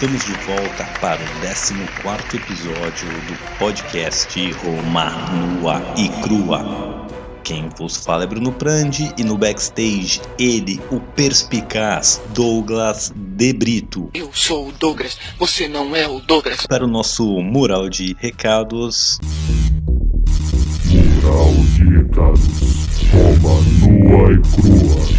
Estamos de volta para o 14º episódio do podcast Roma Nua e Crua. Quem vos fala é Bruno Prandi e no backstage ele, o perspicaz Douglas De Brito. Eu sou o Douglas, você não é o Douglas. Para o nosso mural de recados. Mural de recados, Roma Nua e Crua.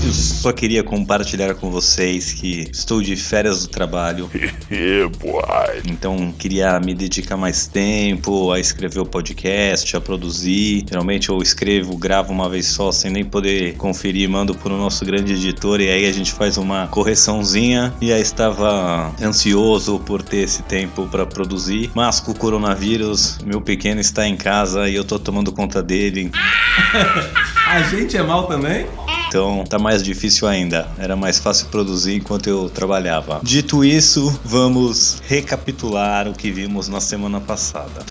Eu só queria compartilhar com vocês que estou de férias do trabalho. Então queria me dedicar mais tempo a escrever o podcast, a produzir. Geralmente eu gravo uma vez só sem nem poder conferir, mando para o nosso grande editor e aí a gente faz uma correçãozinha. E aí estava ansioso por ter esse tempo para produzir, mas com o coronavírus, meu pequeno está em casa e eu tô tomando conta dele. A gente é mal também? Então tá mais difícil ainda, era mais fácil produzir enquanto eu trabalhava. Dito isso, vamos recapitular o que vimos na semana passada.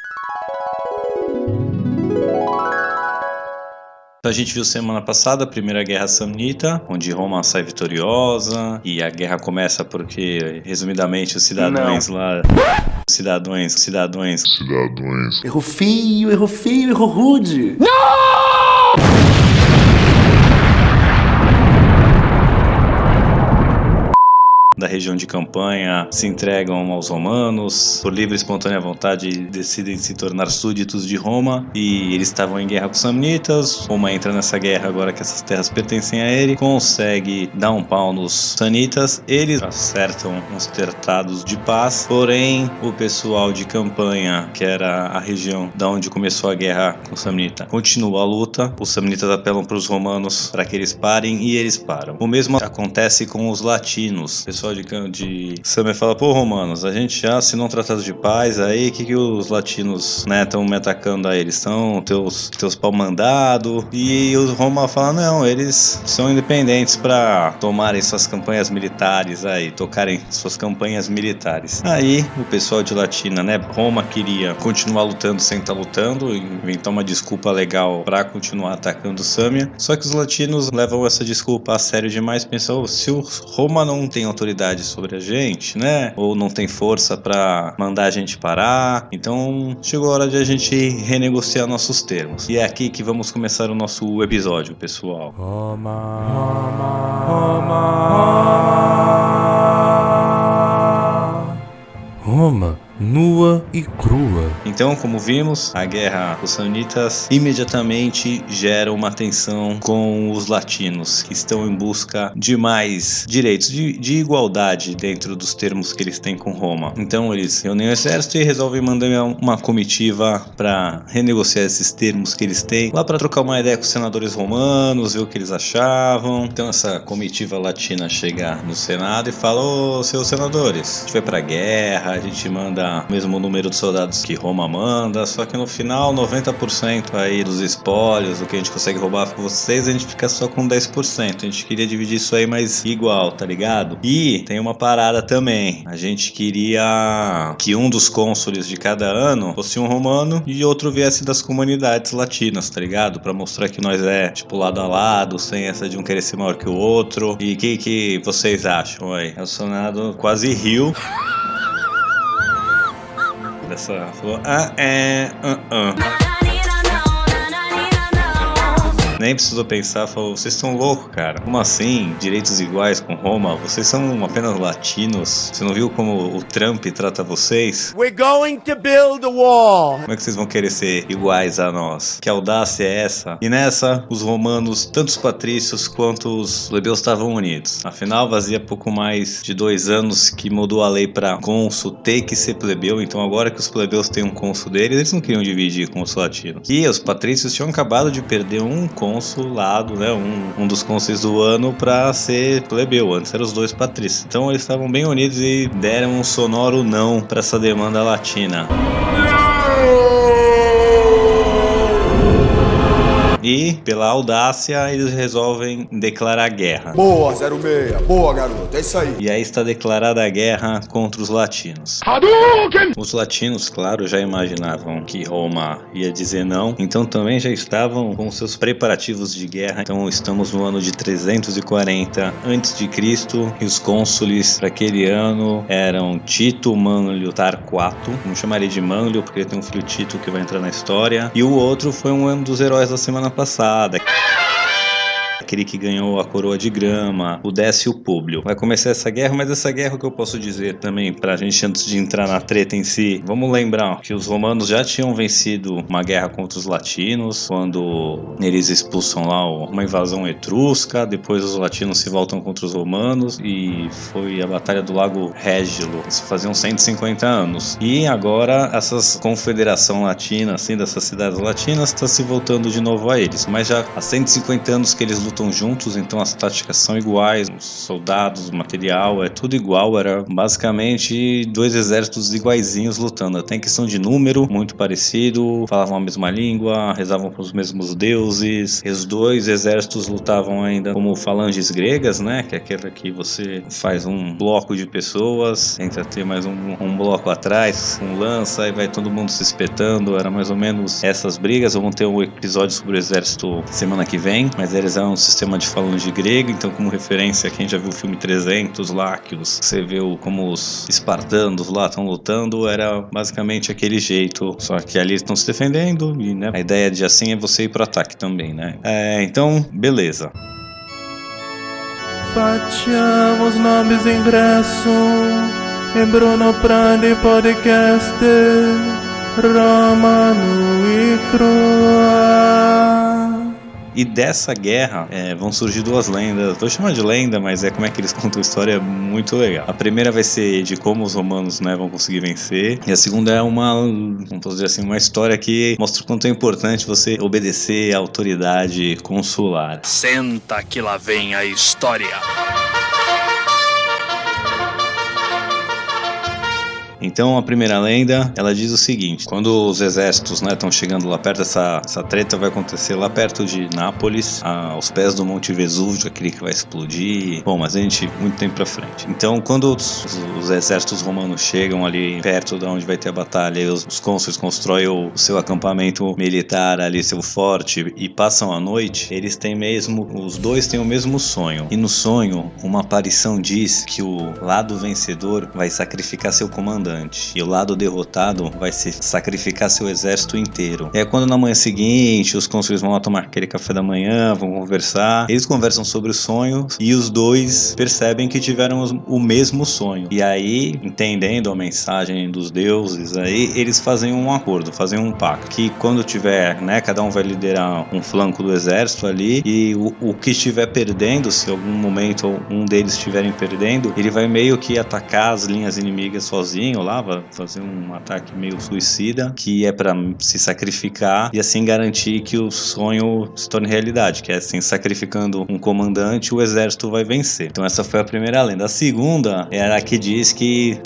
A gente viu semana passada a Primeira Guerra Samnita, onde Roma sai vitoriosa e a guerra começa porque, resumidamente, os cidadãos lá... Cidadãos... Errou feio, errou rude. Da região de campanha se entregam aos romanos, por livre e espontânea vontade decidem se tornar súditos de Roma e eles estavam em guerra com os samnitas. Roma entra nessa guerra agora que essas terras pertencem a ele, consegue dar um pau nos sanitas, eles acertam uns tratados de paz, porém o pessoal de campanha, que era a região da onde começou a guerra com os samnitas, continua a luta. Os samnitas apelam para os romanos para que eles parem e eles param. O mesmo acontece com os latinos. O pessoal de Sâmia fala, pô, romanos, a gente já assinou um tratado de paz, aí que os latinos, né, estão me atacando aí? Eles são teus pau mandado? E os Roma falam, não, eles são independentes para tomarem suas campanhas militares aí, tocarem suas campanhas militares. Aí o pessoal de Latina, né, Roma queria continuar lutando sem estar lutando, inventar uma desculpa legal para continuar atacando Sâmia, só que os latinos levam essa desculpa a sério demais, pensam, se o Roma não tem autoridade sobre a gente, né? Ou não tem força pra mandar a gente parar. Então chegou a hora de a gente renegociar nossos termos. E é aqui que vamos começar o nosso episódio, pessoal. Roma nua e crua. Então, como vimos, a guerra dos samnitas imediatamente gera uma tensão com os latinos, que estão em busca de mais direitos, de igualdade dentro dos termos que eles têm com Roma. Então eles reúnem o exército e resolvem mandar uma comitiva para renegociar esses termos que eles têm, lá para trocar uma ideia com os senadores romanos, ver o que eles achavam. Então essa comitiva latina chega no Senado e fala, ô, seus senadores, a gente vai pra guerra, a gente manda o mesmo número de soldados que Roma manda, só que no final 90% aí dos espólios, o que a gente consegue roubar com vocês, a gente fica só com 10%. A gente queria dividir isso aí mais igual, tá ligado? E tem uma parada também, a gente queria que um dos cônsules de cada ano fosse um romano e outro viesse das comunidades latinas, tá ligado? Pra mostrar que nós é tipo lado a lado, sem essa de um querer ser maior que o outro. E o que vocês acham aí? O Senado quase riu. Falou, Nem precisou pensar, falou, vocês estão loucos, cara. Como assim? Direitos iguais com Roma? Vocês são apenas latinos? Você não viu como o Trump trata vocês? We're going to build a wall. Como é que vocês vão querer ser iguais a nós? Que audácia é essa? E nessa, os romanos, tanto os patrícios quanto os plebeus estavam unidos. Afinal, fazia pouco mais de 2 anos que mudou a lei para cônsul ter que ser plebeu. Então agora que os plebeus têm um cônsul deles, eles não queriam dividir com os latinos. E os patrícios tinham acabado de perder um consulado, né, um dos cônsules do ano para ser plebeu, antes eram os 2 patrícios. Então eles estavam bem unidos e deram um sonoro não para essa demanda latina. E, pela audácia, eles resolvem declarar guerra. Boa, 06. Boa, garoto. É isso aí. E aí está declarada a guerra contra os latinos. Os latinos, claro, já imaginavam que Roma ia dizer não, então também já estavam com seus preparativos de guerra. Então estamos no ano de 340 a.C. e os cônsules para aquele ano eram Tito Manlio Tarquato, vamos chamar ele de Manlio porque ele tem um filho Tito que vai entrar na história, e o outro foi um dos heróis da semana passada, aquele que ganhou a coroa de grama, o Décio Públio. Vai começar essa guerra, mas essa guerra, o que eu posso dizer também pra gente, antes de entrar na treta em si, vamos lembrar que os romanos já tinham vencido uma guerra contra os latinos, quando eles expulsam lá uma invasão etrusca, depois os latinos se voltam contra os romanos, e foi a Batalha do Lago Regilo, isso faziam 150 anos. E agora, essa confederação latina, assim, dessas cidades latinas, está se voltando de novo a eles, mas já há 150 anos que eles lutam juntos, então as táticas são iguais, os soldados, o material, é tudo igual, era basicamente dois exércitos iguaizinhos lutando, até em questão de número, muito parecido, falavam a mesma língua, rezavam para os mesmos deuses, os dois exércitos lutavam ainda como falanges gregas, né, que é aquela que você faz um bloco de pessoas, tenta ter mais um bloco atrás, com lança, e vai todo mundo se espetando, era mais ou menos essas brigas. Vamos ter um episódio sobre o exército semana que vem, mas eles eram um sistema de falange grego, então como referência, quem já viu o filme 300 lá, que você vê como os espartanos lá estão lutando, era basicamente aquele jeito, só que ali estão se defendendo e, né, a ideia de assim é você ir pro ataque também, né? Então, beleza. Facciamo os nomes ingresso e Bruno Prandi Podcast Roma nua e crua. E dessa guerra vão surgir duas lendas. Tô chamando de lenda, mas é como é que eles contam a história, muito legal. A primeira vai ser de como os romanos, né, vão conseguir vencer. E a segunda é vamos dizer assim, uma história que mostra o quanto é importante você obedecer à autoridade consular. Senta que lá vem a história. Então a primeira lenda, ela diz o seguinte: quando os exércitos, né, estão chegando lá perto, essa treta vai acontecer lá perto de Nápoles, aos pés do Monte Vesúvio, aquele que vai explodir. Bom, mas a gente muito tempo pra frente. Então quando os exércitos romanos chegam ali perto de onde vai ter a batalha, os cônsules constroem o seu acampamento militar ali, seu forte, e passam a noite, os dois têm o mesmo sonho. E no sonho, uma aparição diz que o lado vencedor vai sacrificar seu comandante e o lado derrotado vai sacrificar seu exército inteiro. E aí quando na manhã seguinte os cônsules vão lá tomar aquele café da manhã, vão conversar, eles conversam sobre os sonhos e os dois percebem que tiveram o mesmo sonho. E aí, entendendo a mensagem dos deuses, aí eles fazem um acordo, fazem um pacto, que quando tiver, né, cada um vai liderar um flanco do exército ali, e o que estiver perdendo, se algum momento um deles estiverem perdendo, ele vai meio que atacar as linhas inimigas sozinho lá, vai fazer um ataque meio suicida, que é pra se sacrificar e assim garantir que o sonho se torne realidade, que é assim, sacrificando um comandante, o exército vai vencer. Então essa foi a primeira lenda. A segunda era a que diz que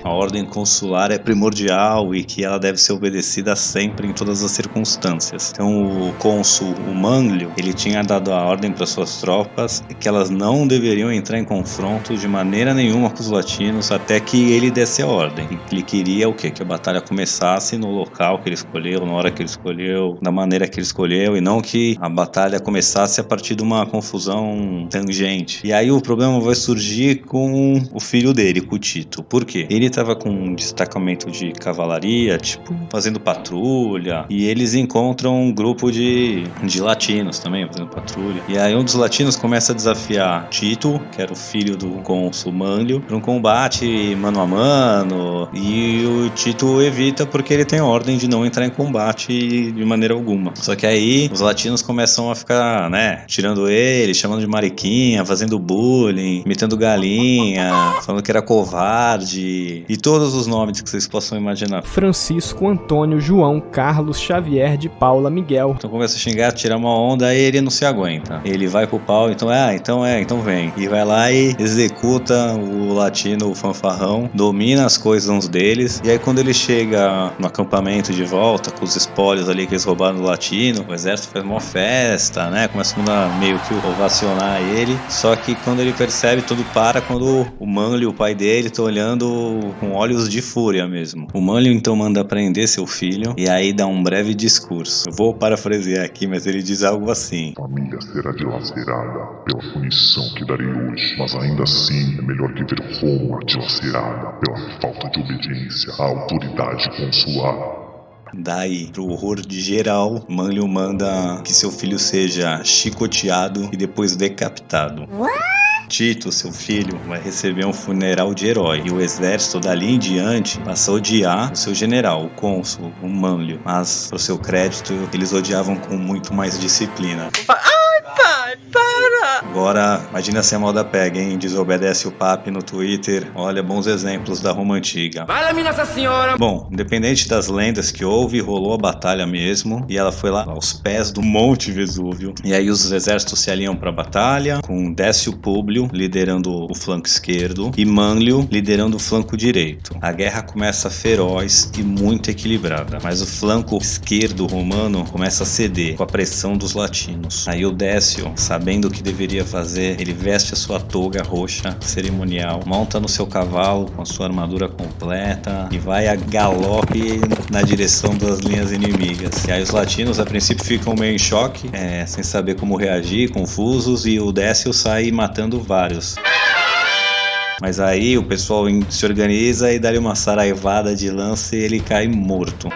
a ordem consular é primordial e que ela deve ser obedecida sempre em todas as circunstâncias. Então o cônsul, o Manlio, ele tinha dado a ordem para suas tropas que elas não deveriam entrar em confronto de maneira nenhuma com os latinos até que ele desse a ordem. Ele queria o quê? Que a batalha começasse no local que ele escolheu, na hora que ele escolheu, da maneira que ele escolheu, e não que a batalha começasse a partir de uma confusão tangente. E aí o problema vai surgir com o filho dele, com o Tito. Por quê? Ele estava com um destacamento de cavalaria, tipo, fazendo patrulha, e eles encontram um grupo de latinos também, fazendo patrulha. E aí um dos latinos começa a desafiar Tito, que era o filho do cônsul Manlio, para um combate mano a mano, e o Tito evita porque ele tem ordem de não entrar em combate de maneira alguma. Só que aí os latinos começam a ficar, né, tirando ele, chamando de mariquinha, fazendo bullying, imitando galinha, falando que era covarde, e todos os nomes que vocês possam imaginar. Francisco, Antônio, João, Carlos, Xavier, de Paula, Miguel. Então começa a xingar, tirar uma onda, aí ele não se aguenta. Ele vai pro pau, então vem. E vai lá e executa o latino, o fanfarrão, domina as coisas uns deles. E aí quando ele chega no acampamento de volta, com os espólios ali que eles roubaram do latino, o exército faz uma festa, né? Começa a meio que ovacionar ele. Só que quando ele percebe, tudo para quando o Manlio, o pai dele, tá olhando com olhos de fúria mesmo. O Manlio então manda prender seu filho e aí dá um breve discurso. Eu vou parafrasear aqui, mas ele diz algo assim: Família será dilacerada pela punição que darei hoje, mas ainda assim é melhor que ver Roma dilacerada pela falta de obediência à autoridade consular. Daí, pro horror de geral, Manlio manda que seu filho seja chicoteado e depois decapitado. Tito, seu filho, vai receber um funeral de herói e o exército dali em diante passa a odiar o seu general, o cônsul, o Manlio. Mas, pro seu crédito, eles odiavam com muito mais disciplina. Pai, para! Agora, imagina se a moda pega, hein? Desobedece o papi no Twitter. Olha, bons exemplos da Roma Antiga. Vai, minha Nossa Senhora! Bom, independente das lendas que houve, rolou a batalha mesmo. E ela foi lá aos pés do Monte Vesúvio. E aí os exércitos se alinham pra batalha, com Décio Públio liderando o flanco esquerdo e Manlio liderando o flanco direito. A guerra começa feroz e muito equilibrada, mas o flanco esquerdo romano começa a ceder com a pressão dos latinos. Aí o Décio, sabendo o que deveria fazer, ele veste a sua toga roxa cerimonial, monta no seu cavalo com a sua armadura completa e vai a galope na direção das linhas inimigas. E aí os latinos a princípio ficam meio em choque, sem saber como reagir, confusos, e o Décio sai matando vários. Mas aí o pessoal se organiza e dá-lhe uma saraivada de lança e ele cai morto.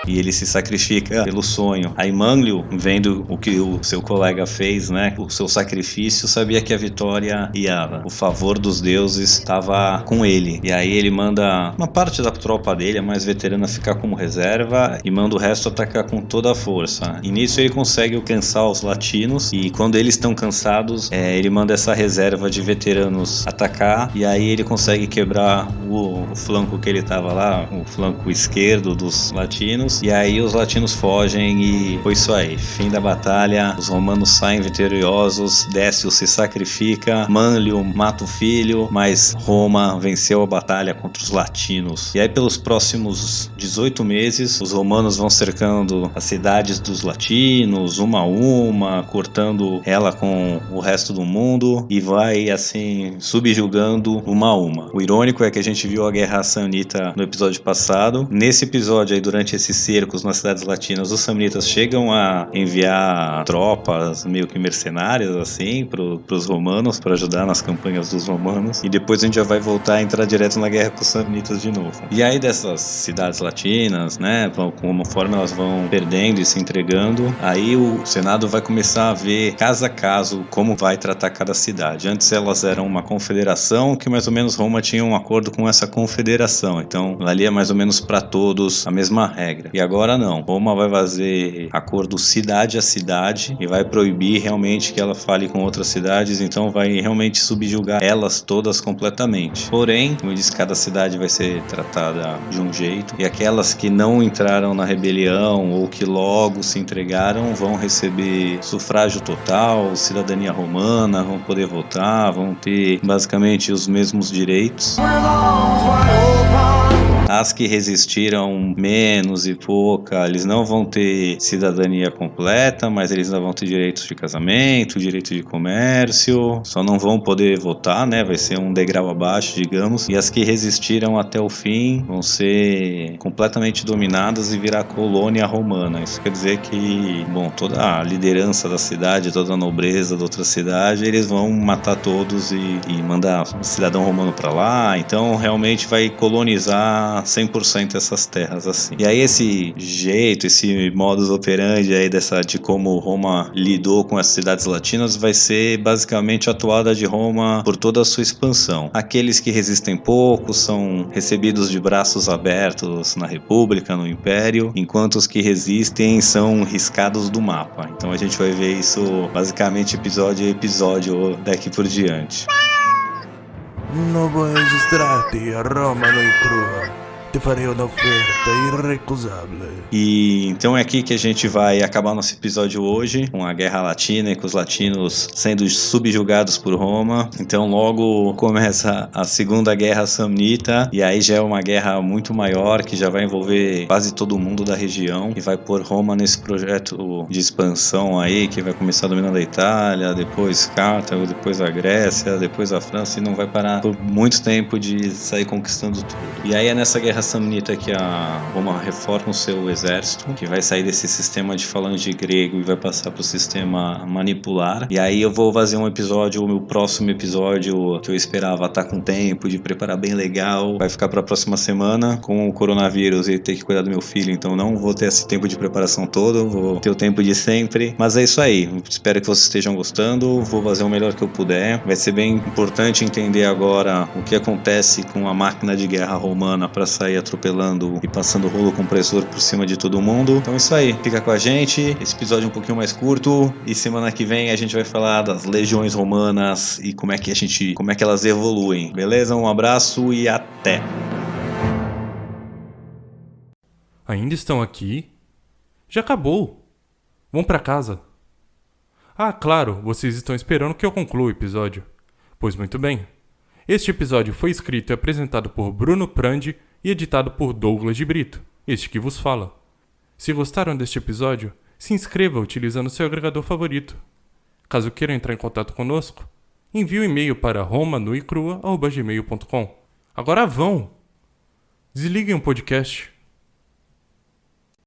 E ele se sacrifica pelo sonho. Aí Manlio, vendo o que o seu colega fez, né, o seu sacrifício, sabia que a vitória ia, o favor dos deuses estava com ele. E aí ele manda uma parte da tropa dele, a mais veterana, ficar como reserva e manda o resto atacar com toda a força. E nisso ele consegue alcançar os latinos e quando eles estão cansados, ele manda essa reserva de veteranos atacar e aí ele consegue quebrar o flanco que ele estava lá, o flanco esquerdo dos latinos. E aí os latinos fogem e foi isso aí. Fim da batalha, os romanos saem vitoriosos, Décio se sacrifica, Manlio mata o filho, mas Roma venceu a batalha contra os latinos. E aí pelos próximos 18 meses, os romanos vão cercando as cidades dos latinos, uma a uma, cortando ela com o resto do mundo e vai assim subjugando uma a uma. O irônico é que a gente viu a guerra samnita no episódio passado. Nesse episódio aí, durante esses cercos nas cidades latinas, os samnitas chegam a enviar tropas meio que mercenárias assim pros romanos, para ajudar nas campanhas dos romanos, e depois a gente já vai voltar a entrar direto na guerra com os samnitas de novo. E aí dessas cidades latinas, né, conforme elas vão perdendo e se entregando, aí o Senado vai começar a ver caso a caso como vai tratar cada cidade. Antes elas eram uma confederação que mais ou menos Roma tinha um acordo com essa confederação, então valia mais ou menos para todos a mesma regra. E agora não, Roma vai fazer acordo cidade a cidade e vai proibir realmente que ela fale com outras cidades, então vai realmente subjugar elas todas completamente. Porém, como eu disse, cada cidade vai ser tratada de um jeito e aquelas que não entraram na rebelião ou que logo se entregaram vão receber sufrágio total, cidadania romana, vão poder votar, vão ter basicamente os mesmos direitos. As que resistiram menos e pouca, eles não vão ter cidadania completa, mas eles ainda vão ter direitos de casamento, direito de comércio, só não vão poder votar, né? Vai ser um degrau abaixo, digamos. E as que resistiram até o fim vão ser completamente dominadas e virar colônia romana. Isso quer dizer que, bom, toda a liderança da cidade, toda a nobreza da outra cidade, eles vão matar todos e mandar um cidadão romano pra lá. Então, realmente vai colonizar 100% essas terras assim. E aí esse jeito, esse modus operandi aí de como Roma lidou com as cidades latinas vai ser basicamente a toada de Roma por toda a sua expansão. Aqueles que resistem pouco são recebidos de braços abertos na República, no Império, enquanto os que resistem são riscados do mapa. Então a gente vai ver isso basicamente episódio a episódio daqui por diante. No voy a registrarti a Roma no crua. te farei uma oferta irrecusável. E então é aqui que a gente vai acabar nosso episódio hoje, com a Guerra Latina e com os latinos sendo subjugados por Roma. Então logo começa a Segunda Guerra Samnita, e aí já é uma guerra muito maior, que já vai envolver quase todo mundo da região, e vai pôr Roma nesse projeto de expansão aí, que vai começar dominando a Itália, depois Cartago, depois a Grécia, depois a França, e não vai parar por muito tempo de sair conquistando tudo. E aí é nessa Guerra Samnita que a Roma reforma o seu exército, que vai sair desse sistema de falange grego e vai passar para o sistema manipular. E aí eu vou fazer um episódio, o meu próximo episódio, que eu esperava estar com tempo de preparar bem legal, vai ficar para a próxima semana. Com o coronavírus e ter que cuidar do meu filho, então não vou ter esse tempo de preparação todo, vou ter o tempo de sempre. Mas é isso aí, espero que vocês estejam gostando, vou fazer o melhor que eu puder. Vai ser bem importante entender agora o que acontece com a máquina de guerra romana para sair atropelando e passando rolo compressor por cima de todo mundo. Então é isso aí, fica com a gente, esse episódio é um pouquinho mais curto, e semana que vem a gente vai falar das legiões romanas e como é que elas evoluem, beleza? Um abraço e até! Ainda estão aqui? Já acabou. Vão pra casa. Ah, claro, vocês estão esperando que eu conclua o episódio. Pois muito bem. Este episódio foi escrito e apresentado por Bruno Prandi e editado por Douglas de Brito, este que vos fala. Se gostaram deste episódio, se inscreva utilizando seu agregador favorito. Caso queiram entrar em contato conosco, envie um e-mail para romanuicrua@gmail.com. Agora vão! Desliguem o podcast.